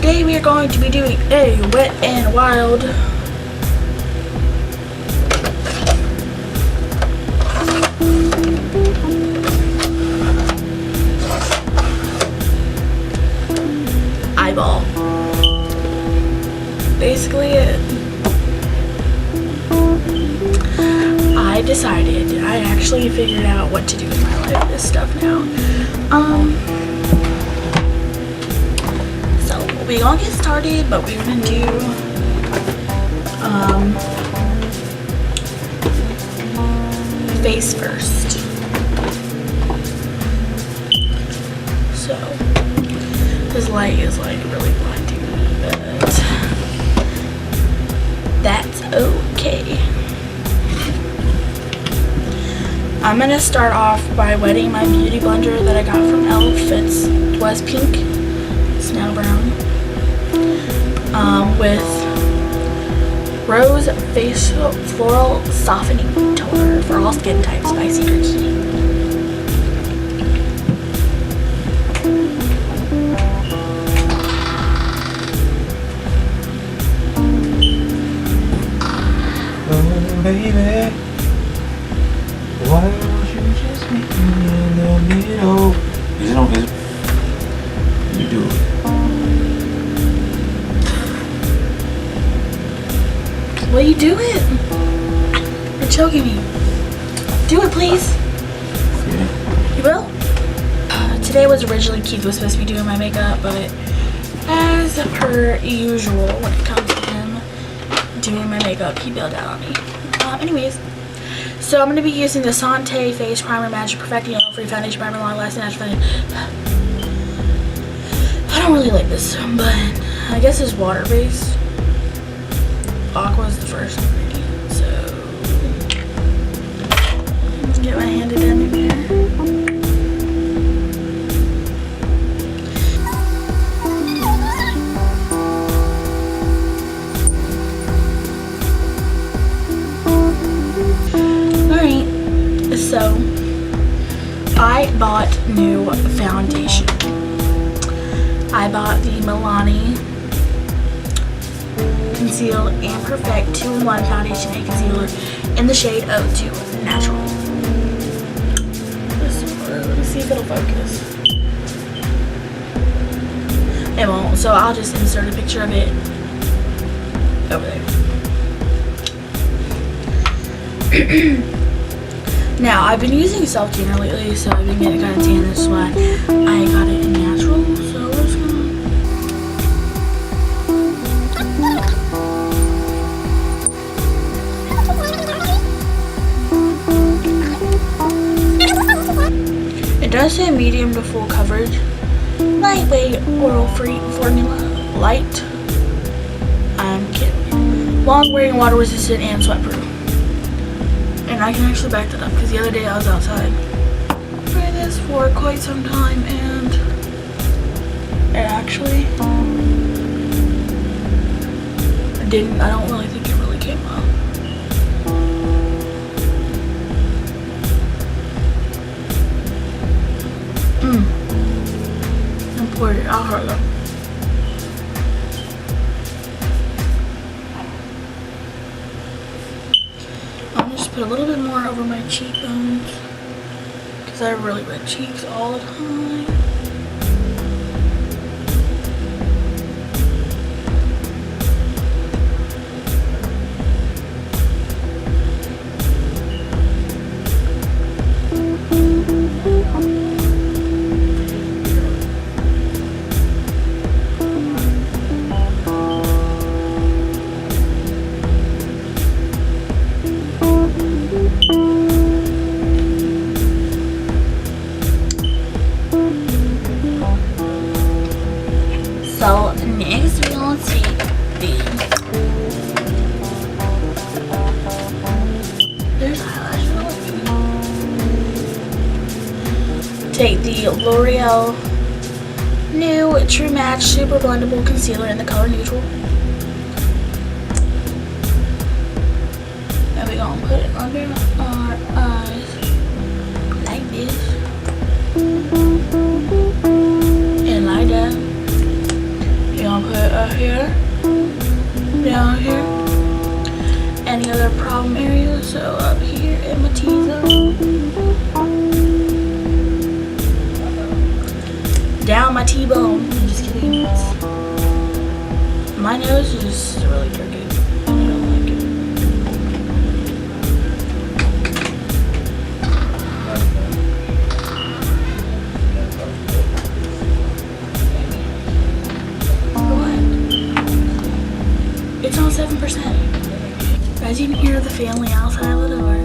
today we are going to be doing a Wet and Wild eyeball. Basically it. I decided, I actually figured out what to do with my life, this stuff now. So we're gonna get started, but we're gonna do face first. So this light is like really blinding me, but that's okay. I'm gonna start off by wetting my beauty blender that I got from e.l.f. It was pink, it's now brown, with Rose Facial Floral Softening Toner for all skin types by Secret Key. Oh baby, why don't you just meet me in the middle? Is it on his? You do it. Will you do it? You're choking me. Do it, please. Yeah. You will? Today was originally Keith was supposed to be doing my makeup, but as per usual when it comes to him doing my makeup, he bailed out on me. Anyways, so I'm going to be using the Sante Face Primer Magic Perfecting Oil Free Foundation Primer Long Lasting Natural Foundation. I don't really like this, but I guess it's water based. Aqua is the first ingredient, so let's get my hand down in here. Alright, so I bought new foundation. I bought the Milani Conceal and Perfect 2-in-1 Foundation and Concealer in the shade 02 Natural. Let's see if it'll focus. It won't, so I'll just insert a picture of it over there. Now, I've been using self-tanner lately, so I've been getting kind of tan. That's why I got it in natural. So we're just gonna... It does say medium to full coverage, lightweight, oil-free formula, light. I'm kidding. Long wearing, water resistant, and sweat proof. And I can actually back that up because the other day I was outside wearing this for quite some time, and it actually didn't. I don't really think it really came out. Important. I'll hurry up. I'm gonna just put a little bit more over my cheekbones because I have really red cheeks all the time. So next we're gonna take there's eyelash. Take the L'Oreal new True Match Super Blendable Concealer in the color neutral. And we're gonna put it under our eyes like this. And like that. We're gonna I'll put a hair down here. Any other problem areas? So up here in my T-zone. Down my T-bone. I'm just kidding. My nose is really crooked. I don't like it. What? It's on 7%. Guys, you can hear the family outside of the door.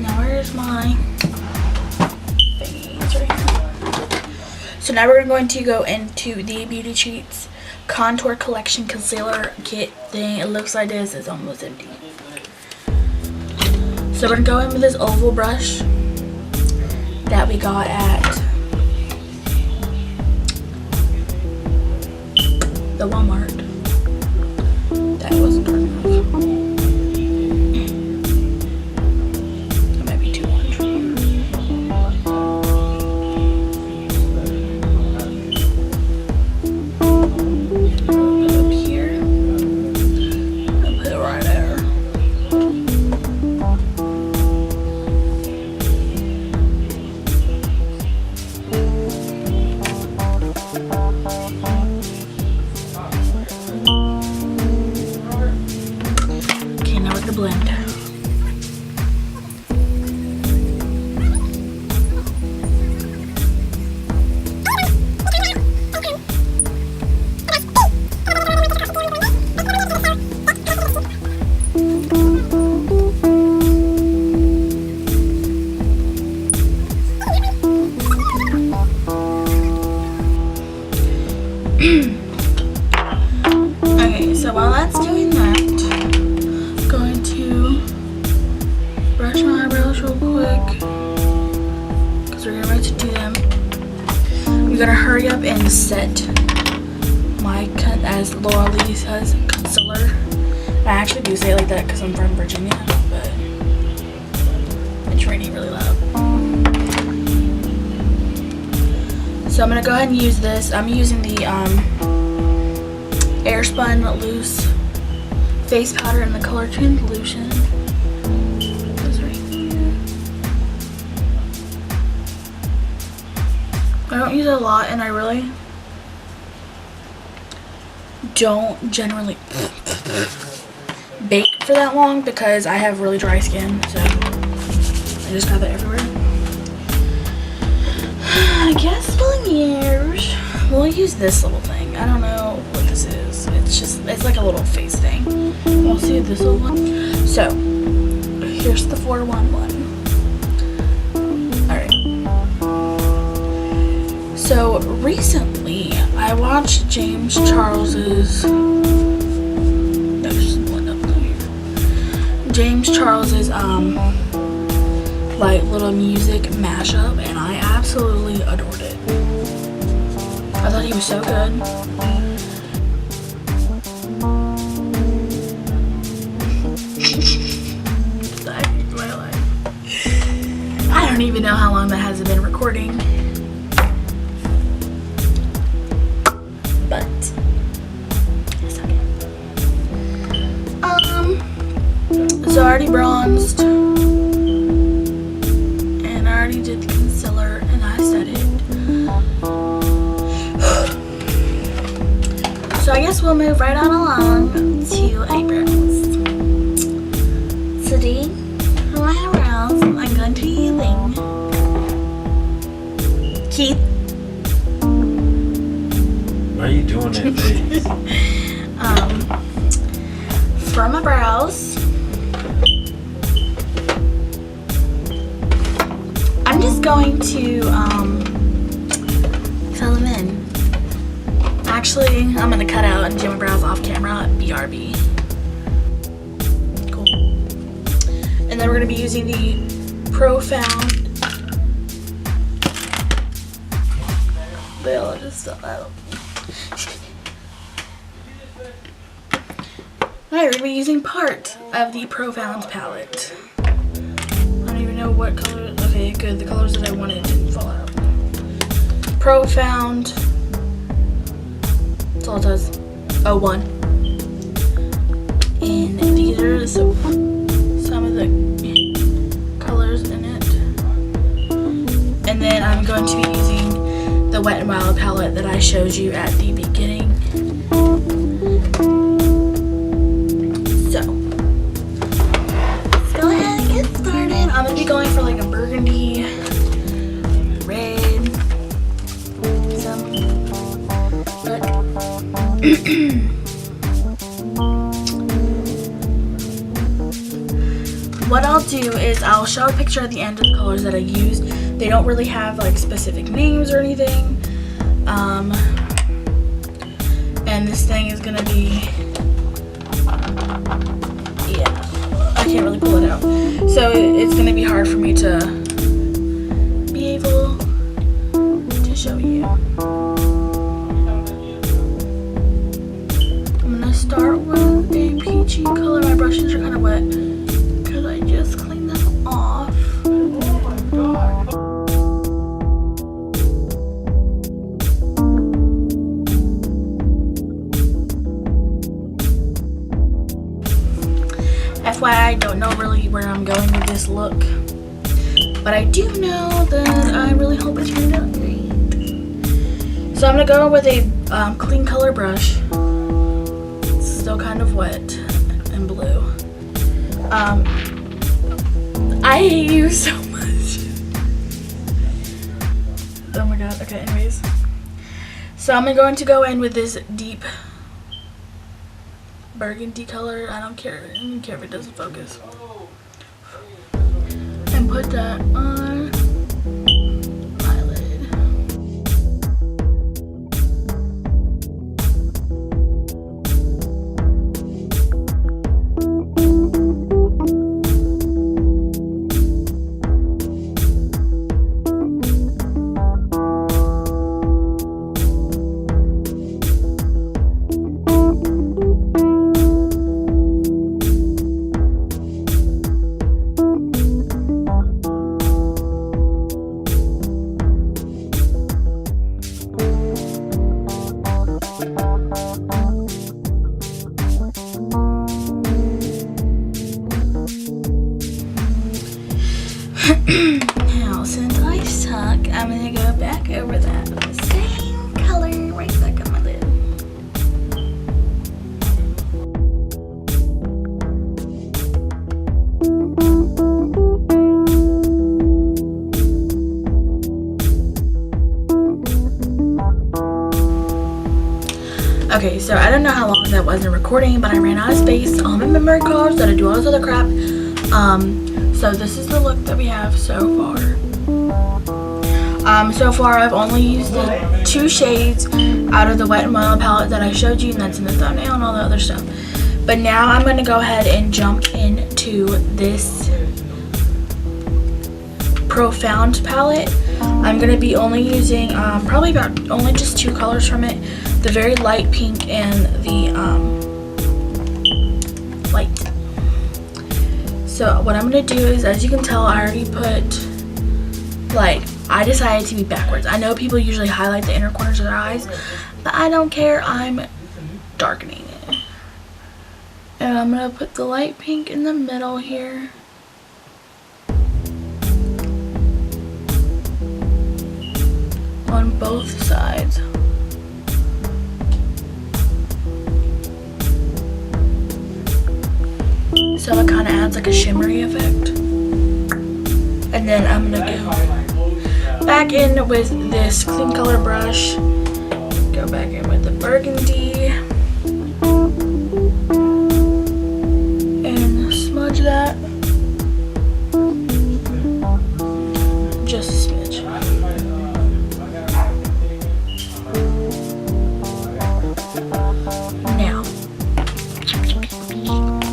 Now where's my thingies right here? So now we're going to go into the Beauty Treats Contour Collection Concealer Kit thing. It looks like this. It's almost empty. So we're going to go in with this oval brush that we got at the Walmart. That wasn't dark enough. That might be too much. Put it up here. I'll put it right there. Okay, now we're gonna blend. Okay, so while that's doing that, I'm going to brush my eyebrows real quick because we're going to do them. I'm gonna hurry up and set my, as Laura Lee says, concealer. I actually do say it like that because I'm from Virginia, but it's raining really loud. So I'm gonna go ahead and use this. I'm using the Airspun Loose Face Powder in the color Translucent. This right here. I don't use it a lot, and I really don't generally bake for that long because I have really dry skin, so I just got that everywhere. I guess we'll use this little thing. I don't know what this is. It's like a little face thing. We'll see this little one. So here's the 411. Alright. So recently I watched James Charles's like little music mashup, and I absolutely adored it. I thought he was so good. My life. I don't even know how long that has been recording, but it's okay. So I already bronzed. I already did the concealer and I set it. So I guess we'll move right on along to eyebrows. Today, for my eyebrows, I'm going to be using Keith. Why are you doing that face? For my brows, I'm just going to fill them in. Actually, I'm gonna cut out and do my brows off camera. BRB. Cool. And then we're gonna be using the Profound. I'll just stop out. Alright, we're gonna be using part of the Profound palette. I don't even know what color. Okay, good. The colors that I wanted didn't fall out. Profound. That's all it does. 01. And these are some of the colors in it. And then I'm going to be using the Wet n Wild palette that I showed you at the beginning. So, let's go ahead and get started. I'm going to be going for like a burgundy, red, some, look. What I'll do is I'll show a picture at the end of the colors that I use. They don't really have like specific names or anything. And this thing is gonna be, yeah, I can't really pull it out. So it's gonna be hard for me to be able to show you. I'm gonna start with a peachy color. My brushes are kind of wet because I just cleaned them off. Oh my god. FYI, I don't know really where I'm going with this look, but I do know that I really hope it turned out great. So I'm gonna go with a clean color brush. It's still kind of wet and blue. I hate you so much. Oh my god. Okay, anyways. So I'm going to go in with this deep burgundy color. I don't care if it doesn't focus. And put that on my lid. Now, since I suck, I'm gonna go back over that same color right back on my lid. Okay, so I don't know how long that wasn't recording, but I ran out of space on my memory cards that I do all this other crap. So this is the look that we have so far. So far I've only used the 2 shades out of the Wet n Wild palette that I showed you, and that's in the thumbnail and all the other stuff. But now I'm going to go ahead and jump into this Profound palette. I'm going to be only using probably about only just 2 colors from it. The very light pink and the light. So what I'm going to do is, as you can tell, I already put, like, I decided to be backwards. I know people usually highlight the inner corners of their eyes, but I don't care. I'm darkening it. And I'm going to put the light pink in the middle here. On both sides. So it kind of adds like a shimmery effect. And then I'm gonna go back in with this clean color brush. Go back in with the burgundy. And smudge that. Just a smidge. Now.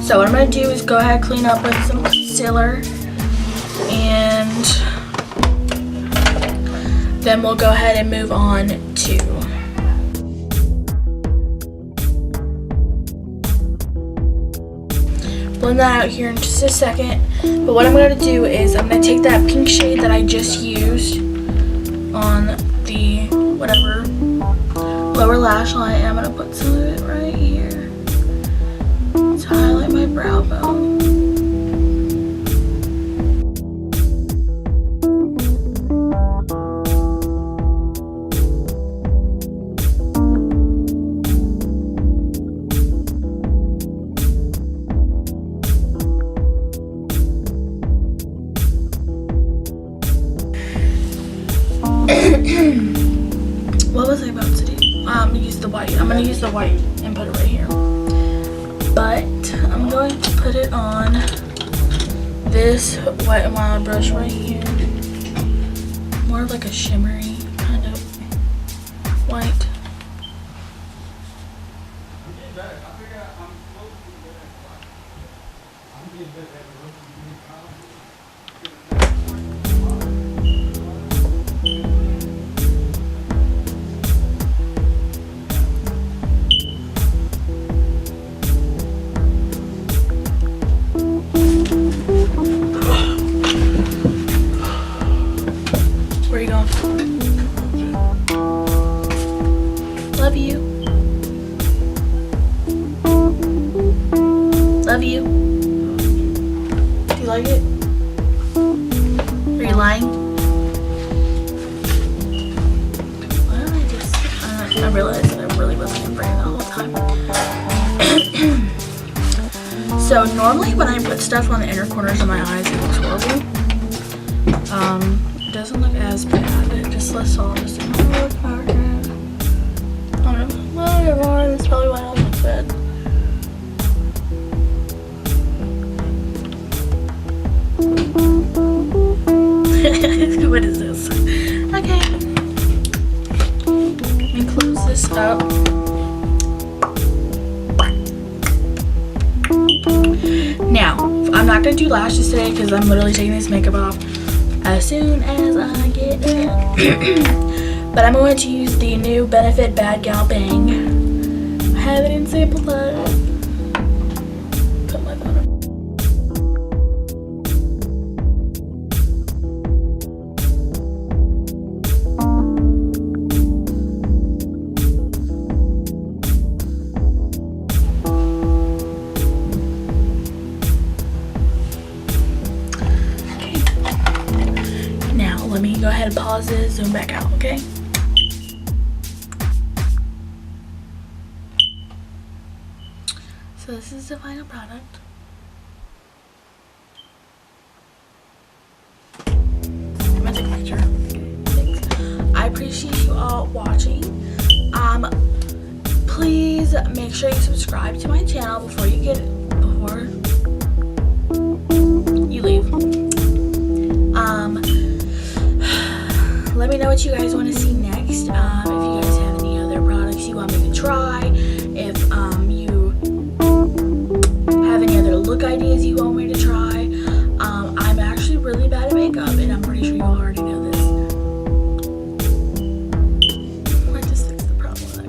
So what I'm going to do is go ahead and clean up with some concealer, and then we'll go ahead and move on to blend that out here in just a second. But what I'm going to do is I'm going to take that pink shade that I just used on the whatever lower lash line, and I'm going to put some of it right here to highlight my brow bone. What was I about to do? Use the white. I'm gonna use the white and put it right here. But I'm going to put it on this Wet n Wild brush right here. More of like a shimmery kind of white. Where are you going? Love you. Love you. Do you like it? Are you lying? Why don't I just... I realized that I really wasn't in frame the whole time. So normally when I put stuff on the inner corners of my eyes, it looks horrible. It doesn't look as bad. It just less soft. Whatever. That's probably why I don't look bad. What is this? Okay. Let me close this up. Now, I'm not going to do lashes today because I'm literally taking this makeup off as soon as I get it. But I'm going to use the new Benefit Bad Gal Bang. I have it in sample size. Put my phone up. Let me go ahead and pause this, zoom back out, okay? So this is the final product. I'm gonna take a picture. Thanks. I appreciate you all watching. Please make sure you subscribe to my channel before you leave. Let me know what you guys want to see next. If you guys have any other products you want me to try, if you have any other look ideas you want me to try. I'm actually really bad at makeup, and I'm pretty sure you already know this. I just fixed the problem that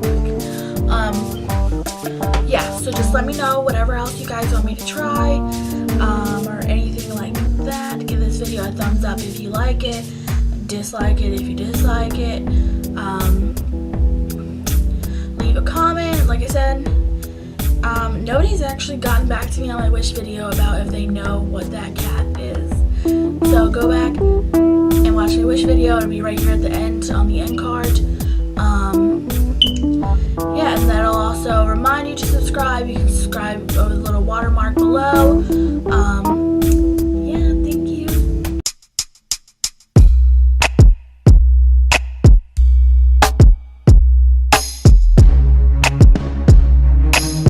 quick. Yeah, so just let me know whatever else you guys want me to try, or anything like that. Give this video a thumbs up if you like it. Dislike it if you dislike it. Leave a comment. Like I said, nobody's actually gotten back to me on my wish video about if they know what that cat is. So go back and watch my wish video. It'll be right here at the end on the end card.